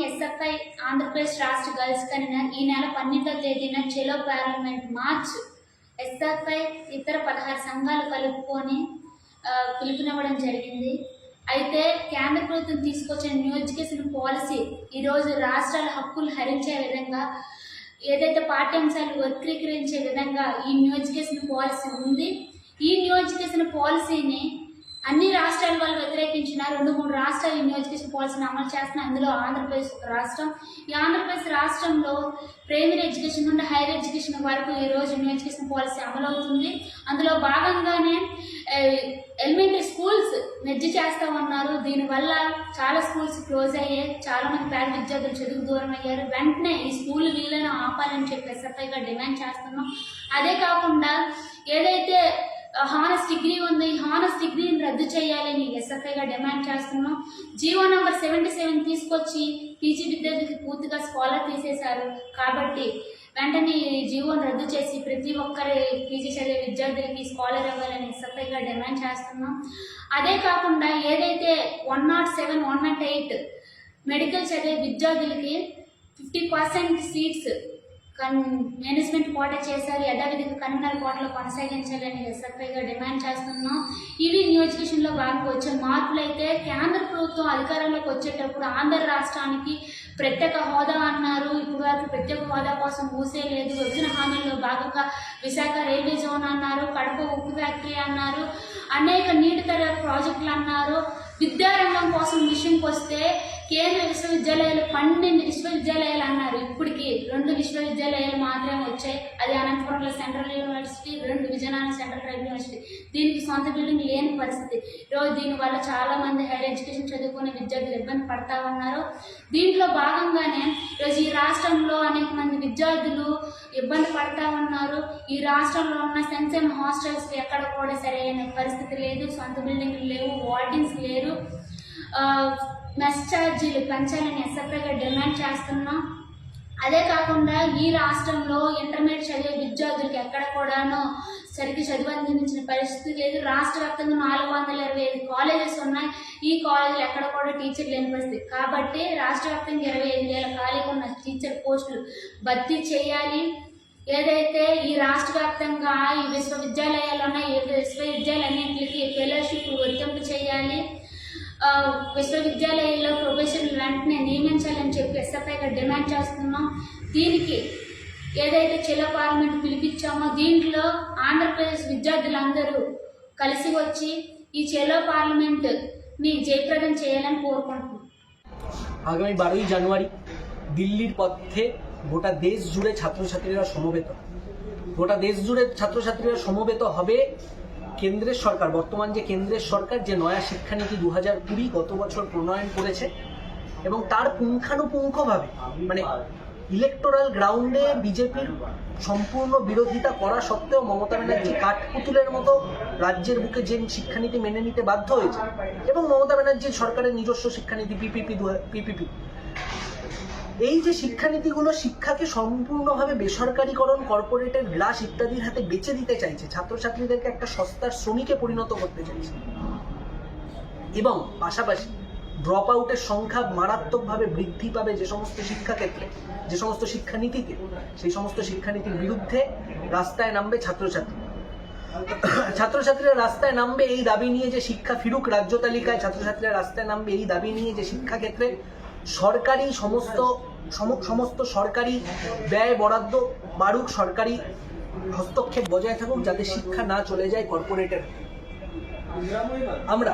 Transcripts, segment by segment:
SFI Andhra Pradesh రాష్ట్ర girls convener ఈ నెల 12వ తేదీన చెలో పార్లమెంట్ మార్చ్ ఎస్ఎఫ్ఐ ఇతర 16 సంఘాలు కలుపుకొని పిలుపునివ్వడం జరిగింది. అయితే కేంద్ర ప్రభుత్వం తీసుకొచ్చిన న్యూ ఎడ్యుకేషన్ పాలసీ ఈరోజు రాష్ట్రాల హక్కులు హరించే విధంగా, ఏదైతే పాఠ్యాంశాలు వక్రీకరించే విధంగా ఈ న్యూ ఎడ్యుకేషన్ పాలసీ ఉంది. ఈ న్యూ ఎడ్యుకేషన్ పాలసీని అన్ని రాష్ట్రాల వాళ్ళు వ్యతిరేకించిన 2-3 రాష్ట్రాలు ఈ న్యూ ఎడ్యుకేషన్ పాలసీని అమలు చేస్తున్న అందులో ఆంధ్రప్రదేశ్ రాష్ట్రం. ఈ ఆంధ్రప్రదేశ్ రాష్ట్రంలో ప్రైమరీ ఎడ్యుకేషన్ నుండి హైయర్ ఎడ్యుకేషన్ వరకు ఈరోజు న్యూ ఎడ్యుకేషన్ పాలసీ అమలవుతుంది. అందులో భాగంగానే ఎలిమెంటరీ స్కూల్స్ మెర్జ్ చేస్తూ ఉన్నారు. దీనివల్ల చాలా స్కూల్స్ క్లోజ్ అయ్యాయి, చాలామంది పేద విద్యార్థులు చదువు దూరం అయ్యారు. వెంటనే ఈ స్కూల్ వీళ్ళని ఆపాలని చెప్పి ఎస్ఎఫ్ఐగా డిమాండ్ చేస్తున్నాం. అదే కాకుండా ఏదైతే హానర్స్ డిగ్రీ ఉంది, ఈ హానర్స్ డిగ్రీని రద్దు చేయాలని ఎస్ఎఫ్ఐగా డిమాండ్ చేస్తున్నాం. జీవో నంబర్ 77 తీసుకొచ్చి పీజీ విద్యార్థులకి పూర్తిగా స్కాలర్ తీసేశారు. కాబట్టి వెంటనే ఈ జీవోను రద్దు చేసి ప్రతి ఒక్కరి పీజీ చదివే విద్యార్థులకి స్కాలర్ ఇవ్వాలని ఎస్ఎఫ్ఐగా డిమాండ్ చేస్తున్నాం. అదే కాకుండా ఏదైతే 107, 108 మెడికల్ చదివే విద్యార్థులకి 50% సీట్స్ మేనేజ్మెంట్ కోట చేశారు, యథావిధిగా కన్వీనర్ కోటలో కొనసాగించాలని ఎస్ఎఫ్ఐగా డిమాండ్ చేస్తున్నాం. ఇవి న్యూ ఎడ్యుకేషన్లో భాగంగా వచ్చే మార్పులు. అయితే కేంద్ర ప్రభుత్వం అధికారంలోకి వచ్చేటప్పుడు ఆంధ్ర రాష్ట్రానికి ప్రత్యేక హోదా అన్నారు. ఇప్పుడు వరకు ప్రత్యేక హోదా కోసం మూసే లేదు. విభజన హామీల్లో భాగంగా విశాఖ రైల్వే జోన్ అన్నారు, కడప ఉక్కు ఫ్యాక్టరీ అన్నారు, అనేక నీటి తర ప్రాజెక్టులు అన్నారు. విద్యారంగం కోసం విషయంకి వస్తే కేంద్ర విశ్వవిద్యాలయాలు 12 విశ్వవిద్యాలయాలు అన్నారు. ఇప్పటికి 2 విశ్వవిద్యాలయాలు మాత్రమే వచ్చాయి. అది అనంతపురంలో central university, 2 Vizianagaram central tribal university. దీనికి సొంత బిల్డింగ్ లేని పరిస్థితి. ఈరోజు దీనివల్ల చాలామంది హైయర్ ఎడ్యుకేషన్ చదువుకునే విద్యార్థులు ఇబ్బంది పడతా ఉన్నారు. దీంట్లో భాగంగానే ఈరోజు ఈ రాష్ట్రంలో అనేక మంది విద్యార్థులు ఇబ్బంది పడతా ఉన్నారు. ఈ రాష్ట్రంలో ఉన్న సంక్షేమ హాస్టల్స్ ఎక్కడ కూడా సరైన పరిస్థితి లేదు, సొంత బిల్డింగ్లు లేవు, వార్డింగ్స్ లేరు. మెస్ ఛార్జీలు పెంచాలని ఎస్ఎఫ్ఐగా డిమాండ్ చేస్తున్నాం. అదే కాకుండా ఈ రాష్ట్రంలో ఇంటర్మీడియట్ చదివే విద్యార్థులకి ఎక్కడ కూడాను సరిగ్గా చదువు అందించిన పరిస్థితి లేదు. రాష్ట్ర వ్యాప్తంగా 425 కాలేజెస్ ఉన్నాయి. ఈ కాలేజీలు ఎక్కడ కూడా టీచర్ లేని పరిస్థితి. కాబట్టి రాష్ట్ర వ్యాప్తంగా 25,000 ఖాళీగా ఉన్న టీచర్ పోస్టులు భర్తీ చేయాలి. ఏదైతే ఈ రాష్ట్ర వ్యాప్తంగా ఈ విశ్వవిద్యాలయాలు ఉన్నాయి, విశ్వవిద్యాలయాలన్నింటికి ఫెలోషిప్ వర్తింపు చేయాలి. విశ్వవిద్యాలయాల్లో ప్రొఫెసర్లు వెంటనే నియమించాలని చెప్పి ఎస్ఎఫ్ఐగా డిమాండ్ చేస్తున్నాం. దీనికి ఏదైతే చెలో పార్లమెంట్ పిలిపించామో దీంట్లో ఆంధ్రప్రదేశ్ విద్యార్థులందరూ కలిసి వచ్చి ఈ చెలో పార్లమెంట్ని జయప్రదం చేయాలని కోరుకుంటున్నాం। আগামী 12ই জানুয়ারি দিল্লির পথে গোটা দেশ জুড়ে ছাত্রছাত্রীরা সমবেত। গোটা দেশ জুড়ে ছাত্রছাত্রীরা সমবেত হবে। কেন্দ্রের সরকার, বর্তমান যে কেন্দ্রের সরকার যে নয়া শিক্ষানীতি 2020 গত বছর প্রণয়ন করেছে এবং তার পুঙ্খানুপুঙ্খভাবে মানে ইলেকটোরাল গ্রাউন্ডে বিজেপির সম্পূর্ণ বিরোধিতা করা সত্ত্বেও মমতা ব্যানার্জি কাঠপুতুলের মতো রাজ্যের বুকে যে শিক্ষানীতি মেনে নিতে বাধ্য হয়েছে এবং মমতা ব্যানার্জির সরকারের নিজস্ব শিক্ষানীতি পিপিপি, এই যে শিক্ষানীতিগুলো শিক্ষাকে সম্পূর্ণভাবে বেসরকারীকরণ, কর্পোরেটের গ্রাস ইত্যাদির হাতে বেচে দিতে চাইছে, ছাত্রছাত্রীদেরকে একটা সস্তার শ্রমিকে পরিণত করতে চাইছে এবং পাশাপাশি ড্রপ আউটের সংখ্যা মারাত্মকভাবে বৃদ্ধি পাবে যে সমস্ত শিক্ষাক্ষেত্রে, যে সমস্ত শিক্ষানীতিতে, সেই সমস্ত শিক্ষানীতির বিরুদ্ধে রাস্তায় নামবে ছাত্রছাত্রীরা রাস্তায় নামবে এই দাবি নিয়ে যে শিক্ষা ফিরুক রাজ্য তালিকায়, ছাত্রছাত্রীরা রাস্তায় নামবে এই দাবি নিয়ে যে শিক্ষাক্ষেত্রে সরকারি সমস্ত সরকারি ব্যয় বরাদ্দ বাড়ুক, সরকারি হস্তক্ষেপ বজায় থাকুক, যাতে শিক্ষা না চলে যায় কর্পোরেটের। আমরা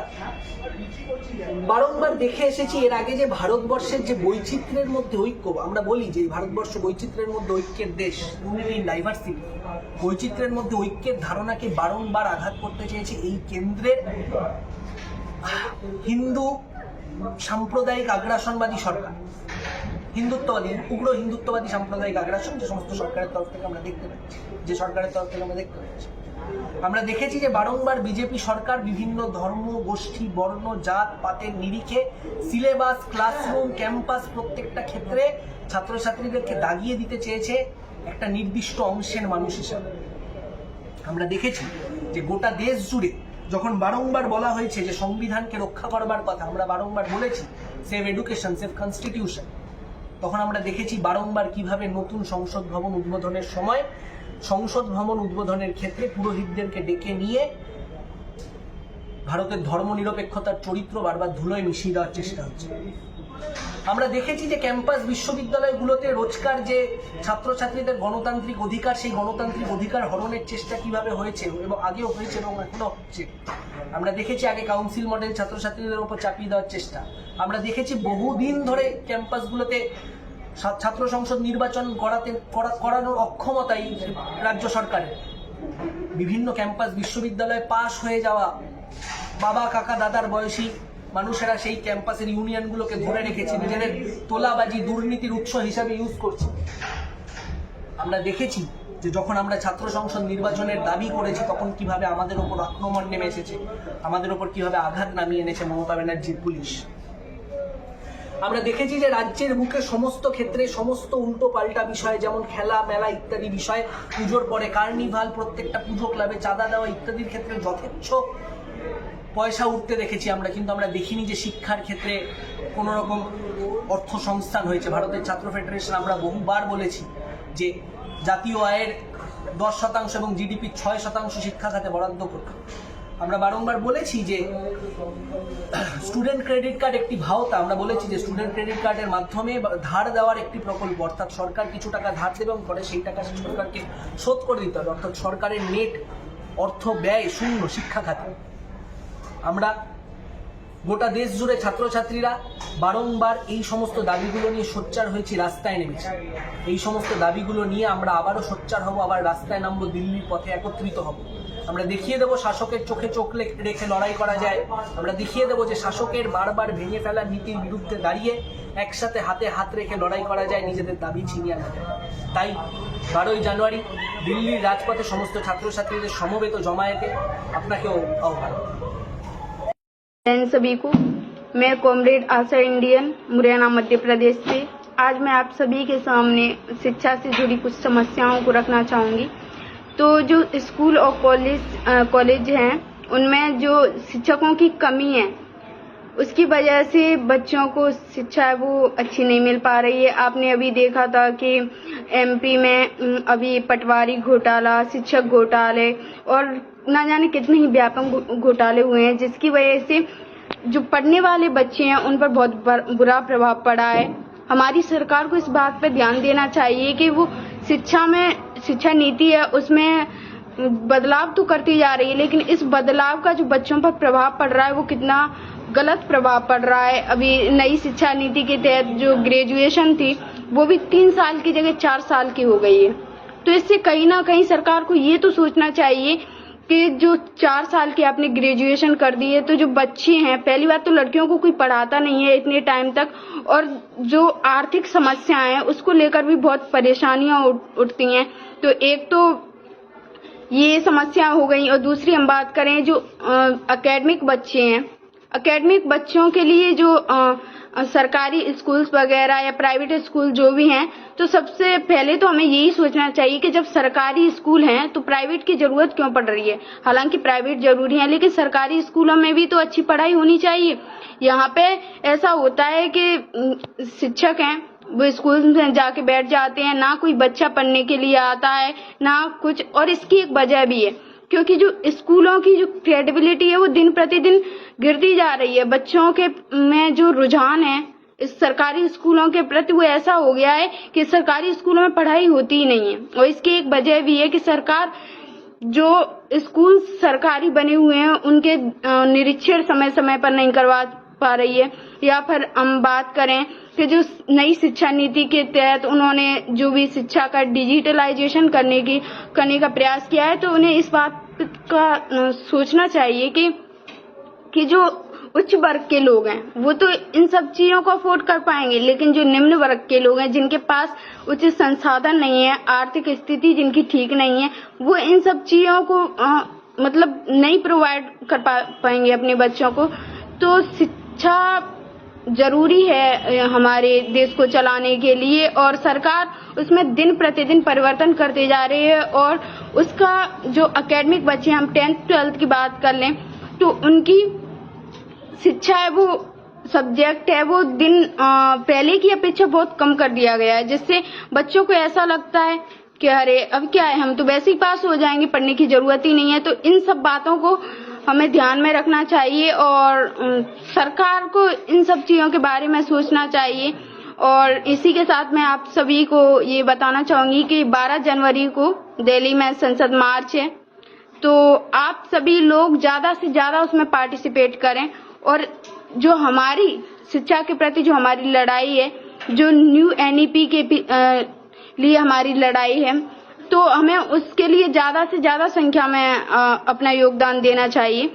বারংবার দেখে এসেছি এর আগে যে ভারতবর্ষের যে বৈচিত্র্যের মধ্যে ঐক্য, আমরা বলি যে ভারতবর্ষ বৈচিত্র্যের মধ্যে ঐক্যের দেশ, ডাইভার্সিটি, বৈচিত্র্যের মধ্যে ঐক্যের ধারণাকে বারংবার আঘাত করতে চেয়েছে এই কেন্দ্রের হিন্দু সাম্প্রদায়িক আগ্রাসনবাদী সরকার, হিন্দুত্ববাদী, উগ্র হিন্দুত্ববাদী সাম্প্রদায়িক আগ্রাসন যে সমস্ত সরকারের তরফ থেকে আমরা দেখতে পাচ্ছি, যে সরকারের তরফ থেকে আমরা দেখতে পাচ্ছি। আমরা দেখেছি যে বারংবার বিজেপি সরকার বিভিন্ন ধর্ম, গোষ্ঠী, বর্ণ, জাত পাতের নিরিখে সিলেবাস, ক্লাসরুম, ক্যাম্পাস প্রত্যেকটা ক্ষেত্রে ছাত্রছাত্রীদেরকে দাগিয়ে দিতে চেয়েছে একটা নির্দিষ্ট অংশের মানুষ হিসাবে। আমরা দেখেছি যে গোটা দেশ জুড়ে যখন বারংবার বলা হয়েছে যে সংবিধানকে রক্ষা করবার কথা, আমরা বারংবার বলেছি সেভ এডুকেশন, সেভ কনস্টিটিউশন, তখন আমরা দেখেছি বারংবার কিভাবে নতুন সংসদ ভবন উদ্বোধনের সময় সংসদ ভবন উদ্বোধনের ক্ষেত্রে পুরোহিতদেরকে ডেকে নিয়ে ভারতের ধর্মনিরপেক্ষতার চরিত্র বারবার ধুলোয় মিশিয়ে দেওয়ার চেষ্টা হচ্ছে। আমরা দেখেছি যে ক্যাম্পাস বিশ্ববিদ্যালয়গুলোতে রোজকার যে ছাত্রছাত্রীদের গণতান্ত্রিক অধিকার, সেই গণতান্ত্রিক অধিকার হরণের চেষ্টা কিভাবে হয়েছে এবং আগেও হয়েছে এবং এখনো হচ্ছে। আমরা দেখেছি আগে কাউন্সিল মডেল ছাত্রছাত্রীদের উপর চাপিয়ে দেওয়ার চেষ্টা। আমরা দেখেছি বহুদিন ধরে ক্যাম্পাসগুলোতে ছাত্র সংসদ নির্বাচন করানোর অক্ষমতাই রাজ্য সরকারের। বিভিন্ন ক্যাম্পাস বিশ্ববিদ্যালয়ে পাশ হয়ে যাওয়া বাবা কাকা দাদার বয়সী মানুষেরা সেই ক্যাম্পাসের ইউনিয়নগুলোকে ধরে রেখেছে, নিজেদের তোলাবাজি দুর্নীতির উৎস হিসাবে ইউজ করছে। আমরা দেখেছি যে যখন আমরা ছাত্র সংসদ নির্বাচনের দাবি করেছি তখন কিভাবে আমাদের ওপর আক্রমণ নেমে এসেছে, আমাদের ওপর কিভাবে আঘাত নামিয়ে এনেছে মমতা ব্যানার্জির পুলিশ। আমরা দেখেছি যে রাজ্যের বুকে সমস্ত ক্ষেত্রে সমস্ত উল্টো পাল্টা বিষয়ে, যেমন খেলা মেলা ইত্যাদি বিষয়ে, পুজোর পরে কার্নিভাল, প্রত্যেকটা পুজো ক্লাবে চাঁদা দেওয়া ইত্যাদির ক্ষেত্রে যথেচ্ছ পয়সা উঠতে দেখেছি আমরা, কিন্তু আমরা দেখিনি যে শিক্ষার ক্ষেত্রে কোনো রকম অর্থ সংস্থান হয়েছে। ভারতের ছাত্র ফেডারেশন আমরা বহুবার বলেছি যে জাতীয় আয়ের 10% এবং জিডিপির 6% শিক্ষা খাতে বরাদ্দ করতে। আমরা বারংবার বলেছি যে স্টুডেন্ট ক্রেডিট কার্ড একটি ভাওতা। আমরা বলেছি যে স্টুডেন্ট ক্রেডিট কার্ডের মাধ্যমে ধার দেওয়ার একটি প্রকল্প, অর্থাৎ সরকার কিছু টাকা ধার দেবে এবং পরে সেই টাকা সরকারকে শোধ করে দিতে হবে, অর্থাৎ সরকারের নেট অর্থ ব্যয় শূন্য শিক্ষা খাতে। আমরা গোটা দেশ জুড়ে ছাত্রছাত্রীরা বারংবার এই সমস্ত দাবিগুলো নিয়ে সোচ্চার হয়েছি, রাস্তায় নেমেছি। এই সমস্ত দাবিগুলো নিয়ে আমরা আবারও সোচ্চার হব, আবার রাস্তায় নামবো, দিল্লির পথে একত্রিত হব। আমরা দেখিয়ে দেবো শাসকের চোখে চোখ রেখে লড়াই করা যায়। আমরা দেখিয়ে দেবো যে শাসকের বারবার ভেঙে ফেলা নীতির বিরুদ্ধে দাঁড়িয়ে একসাথে হাতে হাত রেখে লড়াই করা যায়, নিজেদের দাবি ছিনিয়ে আনা যায়। তাই 12ই জানুয়ারি দিল্লির রাজপথে সমস্ত ছাত্রছাত্রীদের সমবেত জমায়েতে আপনাকেও আহ্বান। सभी को मैं कॉमरेड आशा इंडियन मुरैना मध्य प्रदेश से आज मैं आप सभी के सामने शिक्षा से जुड़ी कुछ समस्याओं को रखना चाहूँगी। तो जो स्कूल और कॉलेज हैं उनमें जो शिक्षकों की कमी है उसकी वजह से बच्चों को शिक्षा वो अच्छी नहीं मिल पा रही है। आपने अभी देखा था कि एमपी में अभी पटवारी घोटाला, शिक्षक घोटाले और ना जाने कितने ही व्यापक घोटाले हुए हैं, जिसकी वजह से जो पढ़ने वाले बच्चे हैं उन पर बहुत बुरा प्रभाव पड़ा है। हमारी सरकार को इस बात पर ध्यान देना चाहिए कि वो शिक्षा नीति है उसमें बदलाव तो करती जा रही है, लेकिन इस बदलाव का जो बच्चों पर प्रभाव पड़ रहा है वो कितना गलत प्रभाव पड़ रहा है। अभी नई शिक्षा नीति के तहत जो ग्रेजुएशन थी वो भी 3 साल की जगह 4 साल की हो गई है। तो इससे कहीं ना कहीं सरकार को ये तो सोचना चाहिए कि जो 4 साल की आपने ग्रेजुएशन कर दी है, तो जो बच्चे हैं, पहली बात तो लड़कियों को कोई पढ़ाता नहीं है इतने टाइम तक, और जो आर्थिक समस्याएं हैं उसको लेकर भी बहुत परेशानियां उठती हैं। तो एक तो ये समस्या हो गई, और दूसरी हम बात करें जो एकेडमिक बच्चे हैं, एकेडमिक बच्चों के लिए जो सरकारी स्कूल्स वगैरह या प्राइवेट स्कूल जो भी हैं, तो सबसे पहले तो हमें यही सोचना चाहिए कि जब सरकारी स्कूल हैं तो प्राइवेट की जरूरत क्यों पड़ रही है। हालांकि प्राइवेट जरूरी है, लेकिन सरकारी स्कूलों में भी तो अच्छी पढ़ाई होनी चाहिए। यहाँ पे ऐसा होता है कि शिक्षक हैं वो स्कूल में जाके बैठ जाते हैं, ना कोई बच्चा पढ़ने के लिए आता है ना कुछ। और इसकी एक वजह भी है क्योंकि जो स्कूलों की जो क्रेडिबिलिटी है वो दिन प्रतिदिन गिरती जा रही है। बच्चों के में जो रुझान है इस सरकारी स्कूलों के प्रति वो ऐसा हो गया है कि सरकारी स्कूलों में पढ़ाई होती ही नहीं है। और इसकी एक वजह भी है कि सरकार जो स्कूल सरकारी बने हुए हैं उनके निरीक्षण समय समय पर नहीं करवा पा रही है। या फिर हम बात करें कि जो नई शिक्षा नीति के तहत उन्होंने जो भी शिक्षा का डिजिटलाइजेशन करने का प्रयास किया है, तो उन्हें इस बात का सोचना चाहिए कि जो उच्च वर्ग के लोग हैं वो तो इन सब चीजों को अफोर्ड कर पाएंगे, लेकिन जो निम्न वर्ग के लोग हैं जिनके पास उचित संसाधन नहीं है, आर्थिक स्थिति जिनकी ठीक नहीं है, वो इन सब चीजों को मतलब नहीं प्रोवाइड कर पाएंगे अपने बच्चों को। तो शिक्षा जरूरी है हमारे देश को चलाने के लिए, और सरकार उसमें दिन प्रतिदिन परिवर्तन करते जा रही है। और उसका जो एकेडमिक बच्चे, हम 10th 12th की बात कर लें तो उनकी शिक्षा है वो सब्जेक्ट है वो दिन पहले की अपेक्षा बहुत कम कर दिया गया है, जिससे बच्चों को ऐसा लगता है कि अरे अब क्या है, हम तो वैसे ही पास हो जाएंगे, पढ़ने की जरूरत ही नहीं है। तो इन सब बातों को हमें ध्यान में रखना चाहिए और सरकार को इन सब चीजों के बारे में सोचना चाहिए। और इसी के साथ मैं आप सभी को ये बताना चाहूंगी कि 12 जनवरी को दिल्ली में संसद मार्च है, तो आप सभी लोग ज्यादा से ज्यादा उसमें पार्टिसिपेट करें। और जो हमारी शिक्षा के प्रति जो हमारी लड़ाई है, जो न्यू NEP के लिए हमारी लड़ाई है, तो हमें उसके लिए ज्यादा से ज्यादा संख्या में अपना योगदान देना चाहिए।